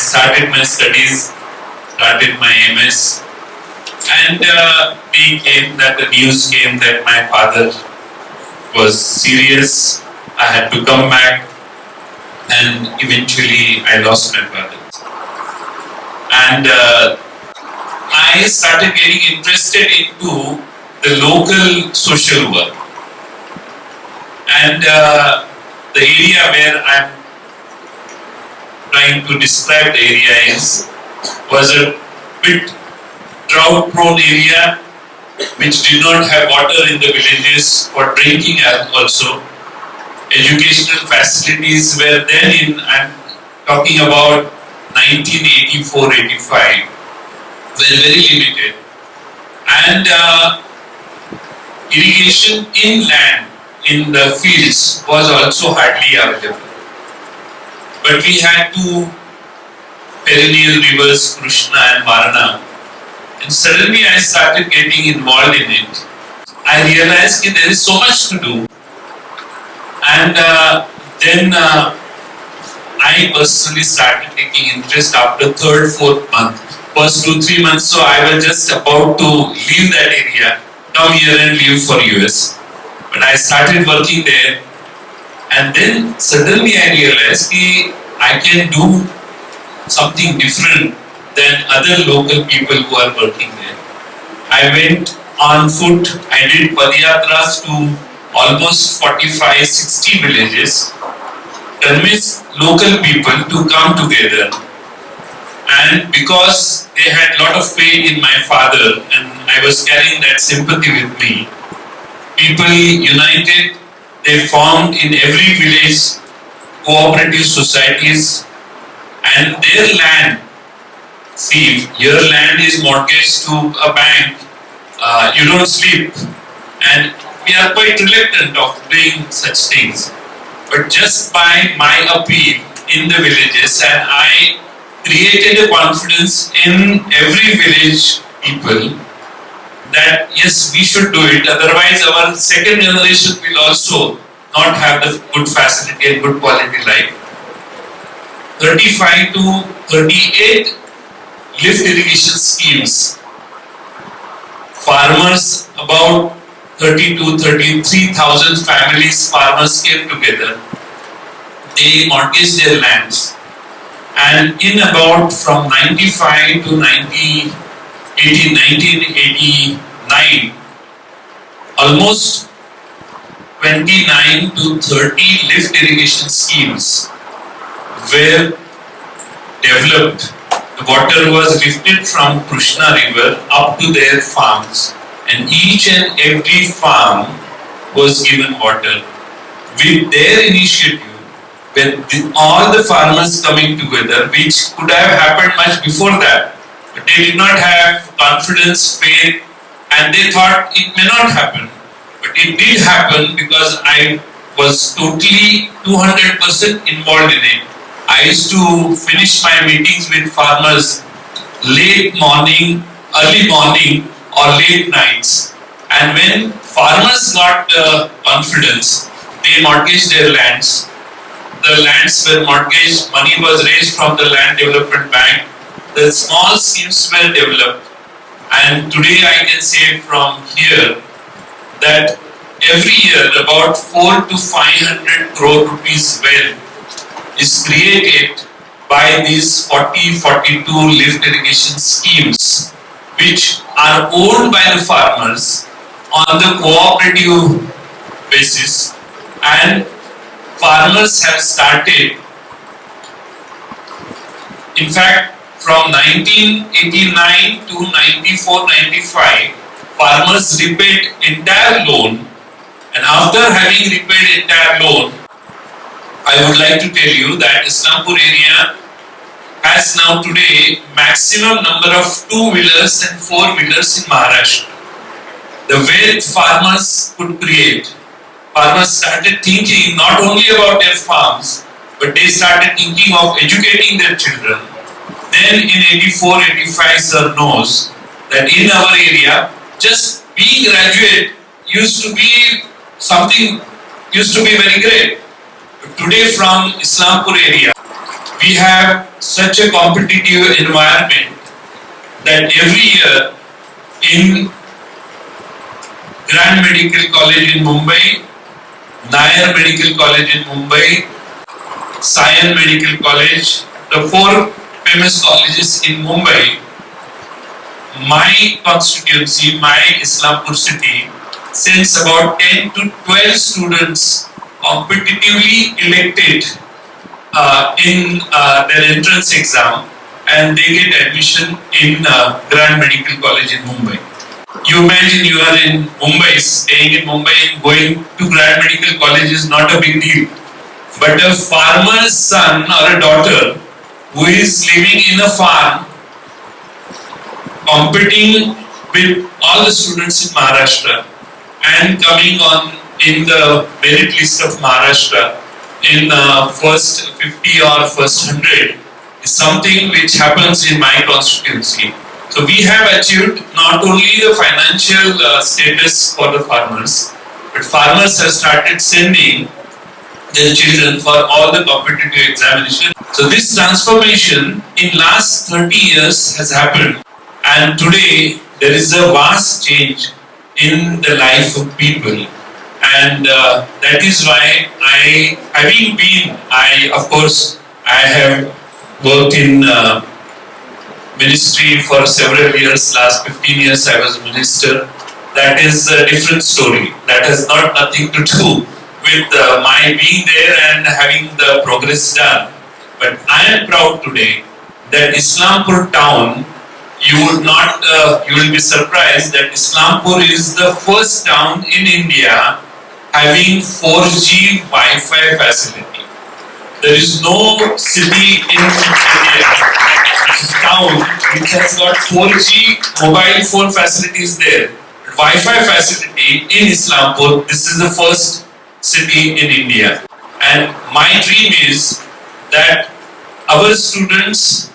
started my studies, started my MS, and the news came that my father was serious. I had to come back, and eventually I lost my father. And I started getting interested into the local social work. And the area where I'm trying to describe the area was a bit drought-prone area which did not have water in the villages for drinking also. Educational facilities were then I'm talking about 1984-85, were very limited. And irrigation inland in the fields was also hardly available. But we had two perennial rivers, Krishna and Varna. And suddenly I started getting involved in it. I realized that there is so much to do. And then I personally started taking interest after third, fourth month. First 2-3 months, so I was just about to leave that area, come here and leave for US. But I started working there, and then suddenly I realized that I can do something different than other local people who are working there. I went on foot. I did padayatras to almost 45-60 villages, convinced local people to come together. And because they had a lot of faith in my father and I was carrying that sympathy with me, people united. They formed in every village cooperative societies, and their land, see, your land is mortgaged to a bank, you don't sleep, and we are quite reluctant of doing such things. But just by my appeal in the villages, and I created a confidence in every village people that yes, we should do it, otherwise our second generation will also not have the good facility and good quality life. 35 to 38 lift irrigation schemes. Farmers, about 33,000 families, farmers came together. They mortgaged their lands. And in about from 95 to 1989, almost 29 to 30 lift irrigation schemes were developed. The water was lifted from Krishna river up to their farms, and each and every farm was given water. With their initiative, with all the farmers coming together, which could have happened much before that, but they did not have confidence, faith, and they thought it may not happen. But it did happen because I was totally 200% involved in it. I used to finish my meetings with farmers late morning, early morning or late nights. And when farmers got confidence, they mortgaged their lands. The lands were mortgaged, money was raised from the Land Development Bank. The small schemes were developed. And today I can say from here that every year about 400 to 500 crore rupees wealth is created by these 42 lift irrigation schemes, which are owned by the farmers on the cooperative basis, and farmers have started. In fact, from 1989 to 94-95, farmers repaid entire loan, and after having repaid entire loan, I would like to tell you that Islampur area has now today maximum number of 2-wheelers and 4-wheelers in Maharashtra. The wealth farmers could create. Farmers started thinking not only about their farms, but they started thinking of educating their children. Then in 84-85, sir knows that in our area, just being graduate used to be very great. But today from Islampur area, We have such a competitive environment that every year in Grand Medical College in Mumbai, Nair Medical College in Mumbai, Sion Medical College, the four famous colleges in Mumbai, my constituency, my Islampur city, sends about 10 to 12 students competitively elected in their entrance exam, and they get admission in Grand Medical College in Mumbai. You imagine you are in Mumbai, staying in Mumbai, and going to Grand Medical College is not a big deal. But a farmer's son or a daughter who is living in a farm, competing with all the students in Maharashtra and coming on in the merit list of Maharashtra in first 50 or first 100 is something which happens in my constituency. So we have achieved not only the financial status for the farmers, but farmers have started sending their children for all the competitive examinations. So this transformation in last 30 years has happened, and today there is a vast change in the life of people, and that is why I have worked in ministry for several years. Last 15 years I was a minister. That is a different story. That has nothing to do with my being there and having the progress done. But I am proud today that Islampur town, you will be surprised that Islampur is the first town in India having 4G Wi-Fi facility. There is no city in India, town which has got 4G mobile phone facilities there. Wi-Fi facility in Islampur, this is the first city in India. And my dream is that our students,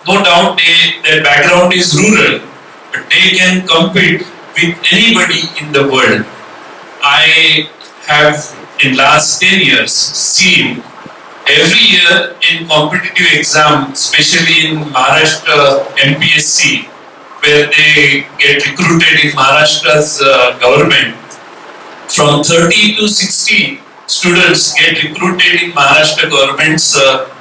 no doubt their background is rural, but they can compete with anybody in the world. I have in last 10 years seen every year in competitive exam, especially in Maharashtra MPSC, where they get recruited in Maharashtra's government, from 30 to 60 students get recruited in Maharashtra government's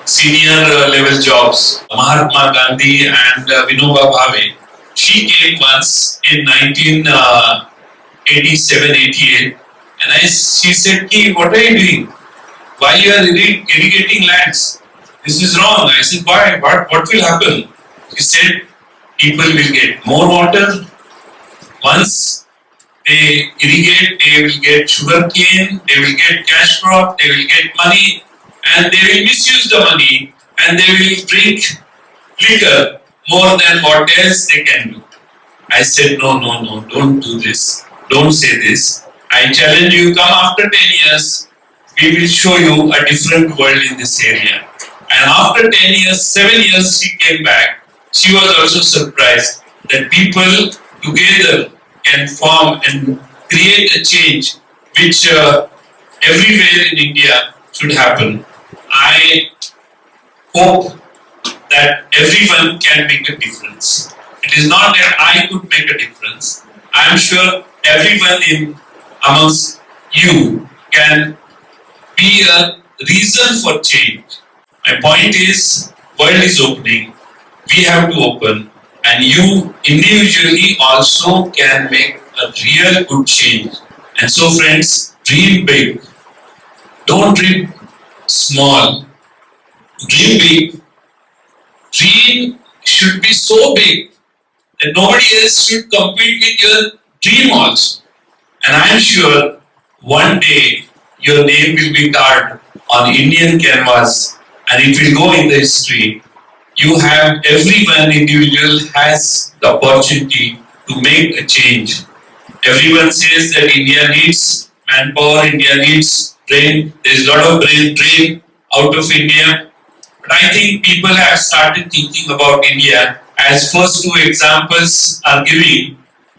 senior level jobs. Mahatma Gandhi and Vinoba Bhave. She came once in 1987-88, and she said, "Ki, what are you doing? Why you are irrigating lands? This is wrong." I said, "Why? What will happen?" She said, "People will get more water. Once they irrigate, they will get sugar cane, they will get cash crop, they will get money, and they will misuse the money, and they will drink liquor more than what else they can do." I said, no, don't do this. Don't say this. I challenge you, come after 10 years, we will show you a different world in this area. And after 10 years, 7 years she came back. She was also surprised that people together can form and create a change which everywhere in India should happen. I hope that everyone can make a difference. It is not that I could make a difference. I am sure everyone amongst you can be a reason for change. My point is, world is opening. We have to open, and you individually also can make a real good change. And so, friends, dream big. Don't dream small. Dream big. Dream should be so big that nobody else should compete with your dream also. And I am sure one day your name will be carved on Indian canvas and it will go in the history. You have, everyone individual has the opportunity to make a change. Everyone says that India needs manpower, India needs brain. There is a lot of brain drain out of India. But I think people have started thinking about India, as first two examples are giving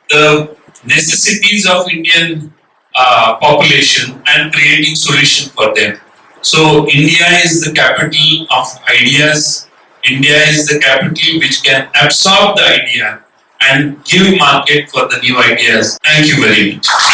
the necessities of Indian population and creating solution for them. So India is the capital of ideas. India is the capital which can absorb the idea and give market for the new ideas. Thank you very much.